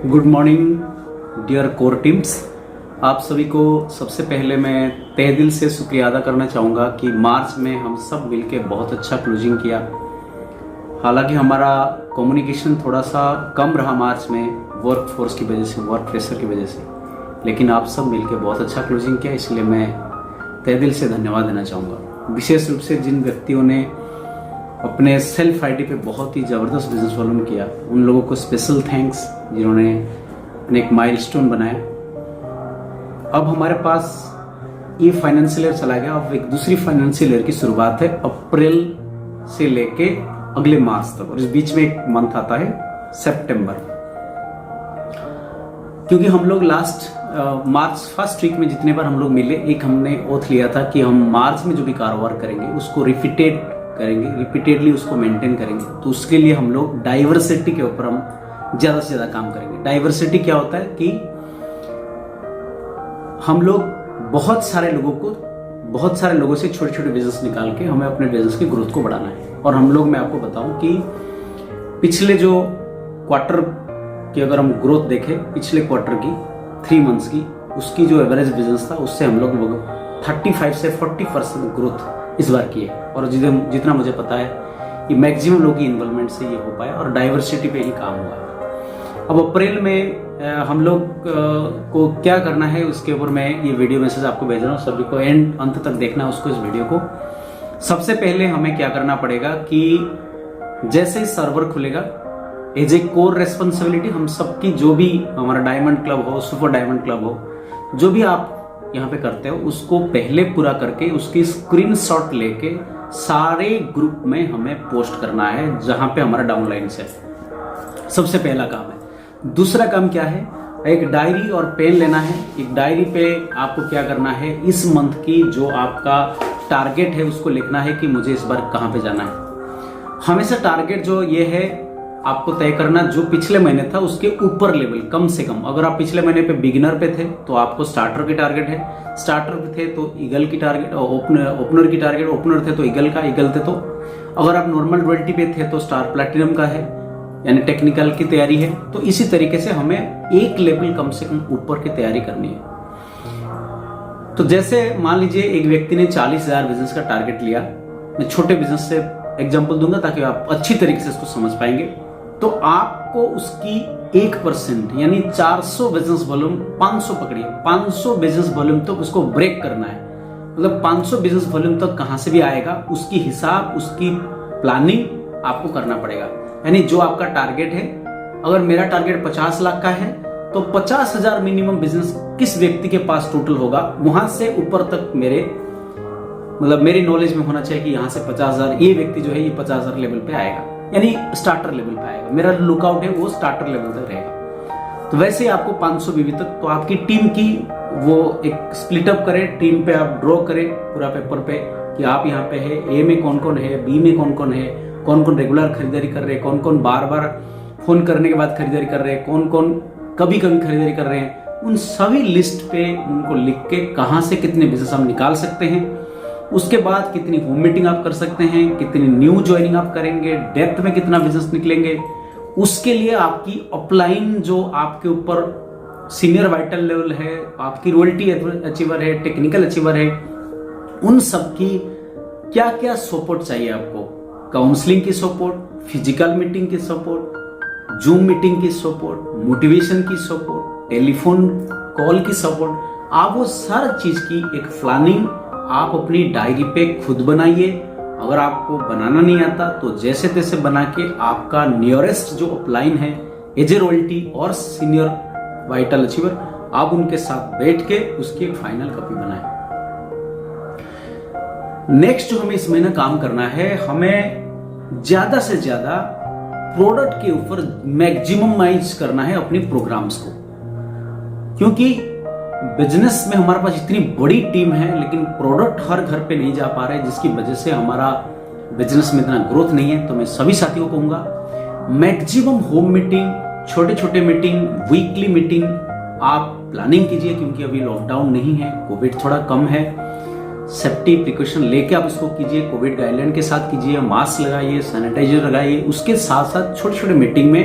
Good morning dear core teams. आप सभी को सबसे पहले मैं तहे दिल से शुक्रिया अदा करना चाहूँगा कि मार्च में हम सब मिलके बहुत अच्छा क्लोजिंग किया। हालांकि हमारा कम्युनिकेशन थोड़ा सा कम रहा मार्च में वर्क फोर्स की वजह से, वर्क प्रेशर की वजह से, लेकिन आप सब मिलके बहुत अच्छा क्लोजिंग किया, इसलिए मैं तहे दिल से धन्यवाद देना चाहूँगा। विशेष रूप से जिन व्यक्तियों ने अपने सेल्फ आईडी पे बहुत ही ज़बरदस्त बिजनेस वॉल्यूम किया, उन लोगों को स्पेशल थैंक्स जिन्होंने अपने एक माइलस्टोन बनाया। अब हमारे पास ये फाइनेंशियल ईयर चला गया, अब एक दूसरी फाइनेंशियल ईयर की शुरुआत है अप्रैल से लेके अगले मार्च तक, और इस बीच में एक मंथ आता है सितंबर। क्योंकि हम लोग लास्ट मार्च फर्स्ट वीक में जितने बार हम लोग मिले, एक हमने ओथ लिया था कि हम मार्च में जो भी कारोबार करेंगे उसको रिपीटेडली उसको मेंटेन करेंगे। तो उसके लिए हम लोग डाइवर्सिटी के ऊपर हम ज्यादा से ज्यादा काम करेंगे। डाइवर्सिटी क्या होता है कि हम लोग बहुत सारे लोगों से छोटे छोटे बिजनेस निकाल के हमें अपने बिजनेस की ग्रोथ को बढ़ाना है। और हम लोग, मैं आपको बताऊं कि पिछले जो क्वार्टर की अगर हम ग्रोथ देखें, पिछले क्वार्टर की 3 मंथ्स की, उसकी जो एवरेज बिजनेस था उससे हम लोग 35 से 40% ग्रोथ इस बार की है। और जितना मुझे पता है कि मैक्सिमम लोगों की इन्वॉल्वमेंट से ये हो पाया और डाइवर्सिटी पे ही काम हुआ है। अब अप्रैल में हम लोग को क्या करना है उसके ऊपर मैं ये वीडियो मैसेज आपको भेज रहा हूँ। सभी को अंत तक देखना है उसको, इस वीडियो को। सबसे पहले हमें क्या करना पड़ेगा कि जैसे ही सर्वर खुलेगा, एज ए कोर रेस्पॉन्सिबिलिटी हम सबकी, जो भी हमारा डायमंड क्लब हो, सुपर डायमंड क्लब हो, जो भी आप यहाँ पे करते हो उसको पहले पूरा करके उसकी स्क्रीनशॉट लेके सारे ग्रुप में हमें पोस्ट करना है जहां पे हमारा डाउनलाइन है। सबसे पहला काम है। दूसरा काम क्या है, एक डायरी और पेन लेना है। एक डायरी पे आपको क्या करना है, इस मंथ की जो आपका टारगेट है उसको लिखना है कि मुझे इस बार कहां पे जाना है। हमेशा टारगेट जो ये है आपको तय करना जो पिछले महीने था उसके ऊपर लेवल, कम से कम। अगर आप पिछले महीने पे बिगिनर पे थे तो आपको स्टार्टर की टारगेट है, स्टार्टर पे थे तो ईगल की टारगेट, ओपनर की टारगेट, ओपनर थे तो ईगल का, ईगल थे तो अगर आप नॉर्मल रॉयल्टी पे थे तो स्टार प्लैटिनम का है, यानी टेक्निकल की तैयारी है। तो इसी तरीके से हमें एक लेवल कम से कम ऊपर की तैयारी करनी है। तो जैसे मान लीजिए एक व्यक्ति ने 40,000 बिजनेस का टारगेट लिया। मैं छोटे बिजनेस से एग्जाम्पल दूंगा ताकि आप अच्छी तरीके से इसको समझ पाएंगे। तो आपको उसकी 1% यानी 400 बिजनेस वॉल्यूम, 500 पकड़िए, 500 बिजनेस वॉल्यूम तक उसको ब्रेक करना है। मतलब 500 बिजनेस वॉल्यूम तक कहां से भी आएगा उसकी हिसाब, उसकी प्लानिंग आपको करना पड़ेगा। यानी जो आपका टारगेट है, अगर मेरा टारगेट 50 लाख का है तो 50,000 मिनिमम बिजनेस किस व्यक्ति के पास टोटल होगा, वहां से ऊपर तक मेरी नॉलेज में होना चाहिए कि यहां से 50,000 ये व्यक्ति जो है ये 50,000 लेवल पे आएगा, यानी स्टार्टर लेवल पे आएगा। मेरा लुकआउट है वो स्टार्टर लेवल तक रहेगा। तो वैसे ही आपको 500 बीवी तक, तो आपकी टीम की वो एक स्प्लिट अप करें, टीम पे आप ड्रॉ करें पूरा पेपर पे कि आप यहाँ पे है, ए में कौन कौन है, बी में कौन कौन है, कौन कौन रेगुलर खरीदारी कर रहे हैं, कौन कौन बार बार फोन करने के बाद खरीदारी कर रहे हैं, कौन कौन कभी कभी खरीदारी कर रहे हैं। उन सभी लिस्ट पे उनको लिख के कहाँ से कितने बिजनेस हम निकाल सकते हैं, उसके बाद कितनी होम मीटिंग आप कर सकते हैं, कितनी न्यू ज्वाइनिंग आप करेंगे, डेप्थ में कितना बिजनेस निकलेंगे, उसके लिए आपकी अपलाइन जो आपके ऊपर सीनियर वाइटल लेवल है, आपकी रॉयल्टी अचीवर है, टेक्निकल अचीवर है, उन सब की क्या क्या सपोर्ट चाहिए आपको। काउंसलिंग की सपोर्ट, फिजिकल मीटिंग की सपोर्ट, जूम मीटिंग की सपोर्ट, मोटिवेशन की सपोर्ट, टेलीफोन कॉल की सपोर्ट, आप वो सारी चीज की एक प्लानिंग आप अपनी डायरी पे खुद बनाइए। अगर आपको बनाना नहीं आता तो जैसे तैसे बना के आपका नियरेस्ट जो अपलाइन है, एज ए रॉयल्टी और सीनियर वाइटल अचीवर, आप उनके साथ बैठ के उसकी एक फाइनल कॉपी बनाएं। नेक्स्ट जो हमें इस महीने काम करना है, हमें ज्यादा से ज्यादा प्रोडक्ट के ऊपर मैक्सिममाइज करना है अपनी प्रोग्राम्स को। क्योंकि बिजनेस में हमारे पास इतनी बड़ी टीम है लेकिन प्रोडक्ट हर घर पे नहीं जा पा रहे, जिसकी वजह से हमारा बिजनेस में इतना ग्रोथ नहीं है। तो मैं सभी साथियों को कहूंगा, मैक्सिमम होम मीटिंग, छोटे छोटे मीटिंग, वीकली मीटिंग आप प्लानिंग कीजिए। क्योंकि अभी लॉकडाउन नहीं है, कोविड थोड़ा कम है, सेफ्टी प्रिकॉशन लेके आप इसको कीजिए, कोविड गाइडलाइन के साथ कीजिए, मास्क लगाइए, सैनिटाइजर लगाइए। उसके साथ साथ छोटे छोटे मीटिंग में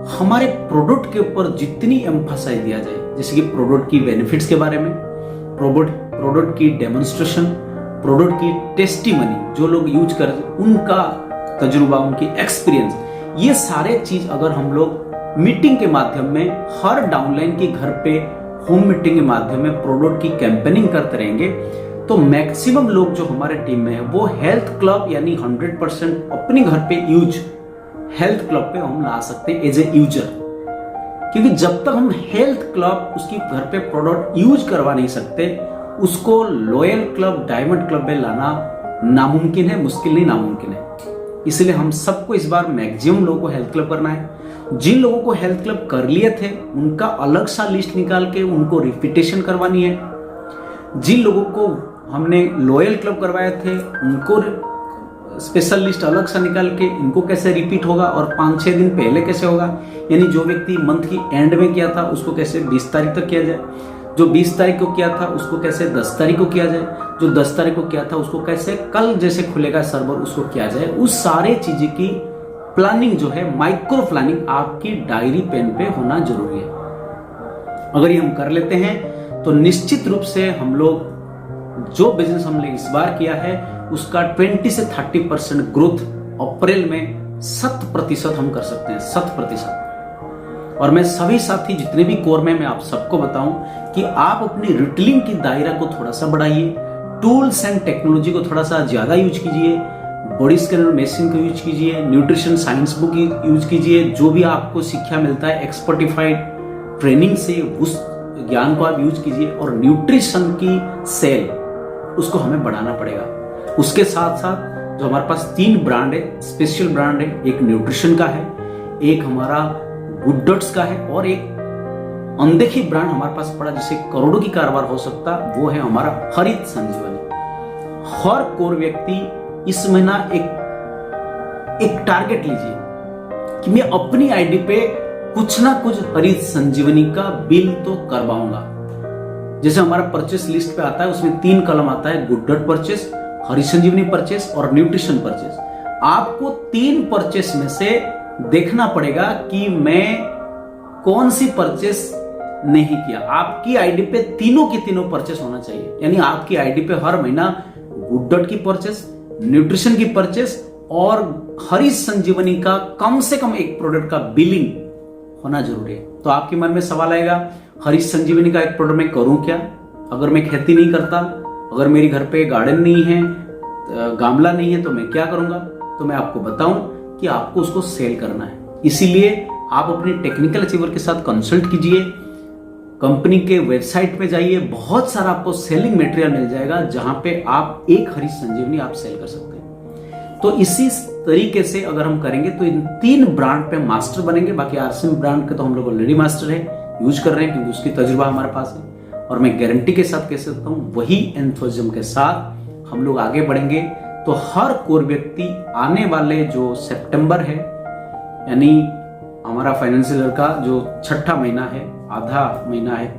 हमारे प्रोडक्ट के ऊपर जितनी एम्फासाइज दिया जाए, जैसे कि प्रोडक्ट की बेनिफिट्स के बारे में, प्रोडक्ट की डेमोन्स्ट्रेशन, प्रोडक्ट की टेस्टिमनी, जो लोग यूज कर उनका तजुर्बा, उनकी एक्सपीरियंस, ये सारे चीज अगर हम लोग मीटिंग के माध्यम में, हर डाउनलाइन के घर पे होम मीटिंग के माध्यम में प्रोडक्ट की कैंपेनिंग करते रहेंगे, तो मैक्सिमम लोग जो हमारे टीम में है वो हेल्थ क्लब यानी 100% अपने घर पे यूज हेल्थ क्लब पे हम ला सकते हैं एज ए यूजर। क्योंकि जब तक हम हेल्थ क्लब उसकी घर पे प्रोडक्ट यूज करवा नहीं सकते, उसको लॉयल क्लब, डायमंड क्लब में लाना नामुमकिन है, मुश्किल नहीं नामुमकिन है। इसलिए हम सबको इस बार मैक्सिमम लोगों को हेल्थ क्लब करना है। जिन लोगों को हेल्थ क्लब कर लिए थे उनका अलग सा लिस्ट निकाल के उनको रिपीटेशन करवानी है। जिन लोगों को हमने लॉयल क्लब करवाए थे उनको स्पेशल लिस्ट अलग सा निकाल के इनको कैसे रिपीट होगा और 5-6 दिन पहले कैसे होगा, यानी जो व्यक्ति मंथ की एंड में किया था उसको कैसे 20 तारीख तक किया जाए, जो 20 तारीख को किया था उसको कैसे 10 तारीख को किया जाए, जो 10 तारीख को किया था उसको कैसे कल जैसे खुलेगा सर्वर उसको किया जाए। उस सारे चीजें की प्लानिंग जो है, माइक्रो प्लानिंग आपकी डायरी पेन पे होना जरूरी है। अगर ये हम कर लेते हैं तो निश्चित रूप से हम लोग जो बिजनेस हमने इस बार किया है उसका 20 से 30% ग्रोथ अप्रैल में 100% हम कर सकते हैं, 100%। और मैं सभी साथी जितने भी कोर में मैं आप सबको बताऊं कि आप अपनी रिटेलिंग की दायरा को थोड़ा सा बढ़ाइए, टूल्स एंड टेक्नोलॉजी को थोड़ा सा ज्यादा यूज कीजिए, बॉडी स्कैनर मशीन को यूज कीजिए, न्यूट्रिशन साइंस बुक यूज कीजिए, जो भी आपको शिक्षा मिलता है एक्सपर्टिफाइड ट्रेनिंग से उस ज्ञान को आप यूज कीजिए। और न्यूट्रिशन की सेल उसको हमें बढ़ाना पड़ेगा। उसके साथ साथ जो हमारे पास 3 ब्रांड है, स्पेशल ब्रांड है, एक न्यूट्रिशन का है, एक हमारा गुड डॉट्स का है और एक अनदेखी ब्रांड हमारे पास पड़ा जिससे करोड़ों की कारोबार हो सकता, वो है हमारा हरित संजीवनी। हर कोर व्यक्ति इस महीना एक टारगेट लीजिए कि मैं अपनी आईडी पे कुछ ना कुछ हरित संजीवनी का बिल तो करवाऊंगा। जैसे हमारा परचेस लिस्ट पे आता है उसमें 3 कॉलम आता है, गुड डॉट परचेस, हरित संजीवनी परचेस और न्यूट्रिशन परचेस। आपको 3 परचेस में से देखना पड़ेगा कि मैं कौन सी परचेस नहीं किया। आपकी आईडी पे तीनों की तीनों परचेस होना चाहिए, यानी आपकी आईडी पे हर महीना गुड डॉट की परचेस, न्यूट्रिशन की परचेस और हरित संजीवनी का कम से कम एक प्रोडक्ट का बिलिंग होना जरूरी है। तो आपके मन में सवाल आएगा, हरित संजीवनी का एक प्रोडक्ट मैं करूं क्या? अगर मैं खेती नहीं करता, अगर मेरे घर पे गार्डन नहीं है, गमला नहीं है, तो मैं क्या करूंगा? तो मैं आपको बताऊं कि आपको उसको सेल करना है। इसीलिए आप अपने टेक्निकल अचीवर के साथ कंसल्ट कीजिए, कंपनी के वेबसाइट पे जाइए, बहुत सारा आपको सेलिंग मटेरियल मिल जाएगा जहां पे आप एक हरित संजीवनी आप सेल कर सकते हैं। तो इसी तरीके से अगर हम करेंगे तो इन 3 ब्रांड पे मास्टर बनेंगे। बाकी आरसीएम ब्रांड के तो हम लोग ऑलरेडी मास्टर है, यूज कर रहे हैं क्योंकि उसकी तजुर्बा हमारे पास है और मैं गारंटी के साथ कह सकता हूं वही एंथुसिज्म के साथ हम लोग आगे बढ़ेंगे। तो हर कोर व्यक्ति आने वाले जो सितंबर है, यानी हमारा फाइनेंशियल ईयर का जो 6ठा महीना है, आधा महीना है,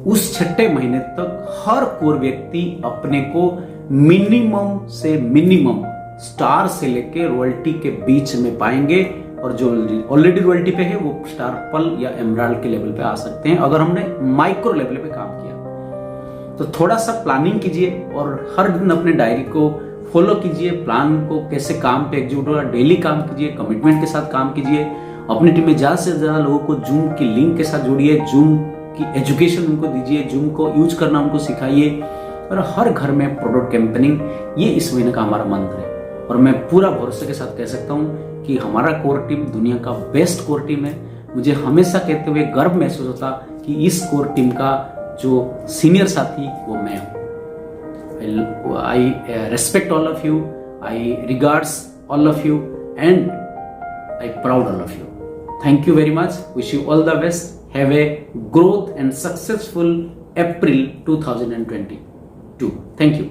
उस 6ठे महीने तक हर कोर व्यक्ति अपने को मिनिमम से मिनिमम स्टार से लेके रॉयल्टी के बीच में पाएंगे और जो ऑलरेडी रॉयल्टी पे है वो स्टार पल या एमराल्ड के लेवल पे आ सकते हैं अगर हमने माइक्रो लेवल पे काम किया। तो थोड़ा सा प्लानिंग कीजिए और हर दिन अपने डायरी को फॉलो कीजिए, प्लान को कैसे काम पे एग्जीक्यूट होगा, डेली काम कीजिए, कमिटमेंट के साथ काम कीजिए। अपनी टीम में ज्यादा से ज्यादा लोगों को जूम की लिंक के साथ जोड़िए, जूम की एजुकेशन उनको दीजिए, जूम को यूज करना उनको सिखाइए और हर घर में प्रोडक्ट कैंपेनिंग, ये इस महीने का हमारा मंत्र है। और मैं पूरा भरोसे के साथ कह सकता हूं कि हमारा कोर टीम दुनिया का बेस्ट कोर टीम है। मुझे हमेशा कहते हुए गर्व महसूस होता कि इस कोर टीम का जो सीनियर साथी वो मैं हूं। आई respect all of you, I regards all of you and I proud all of you. Thank you very much. Wish you all the best. Have a growth and successful April 2022. Thank you.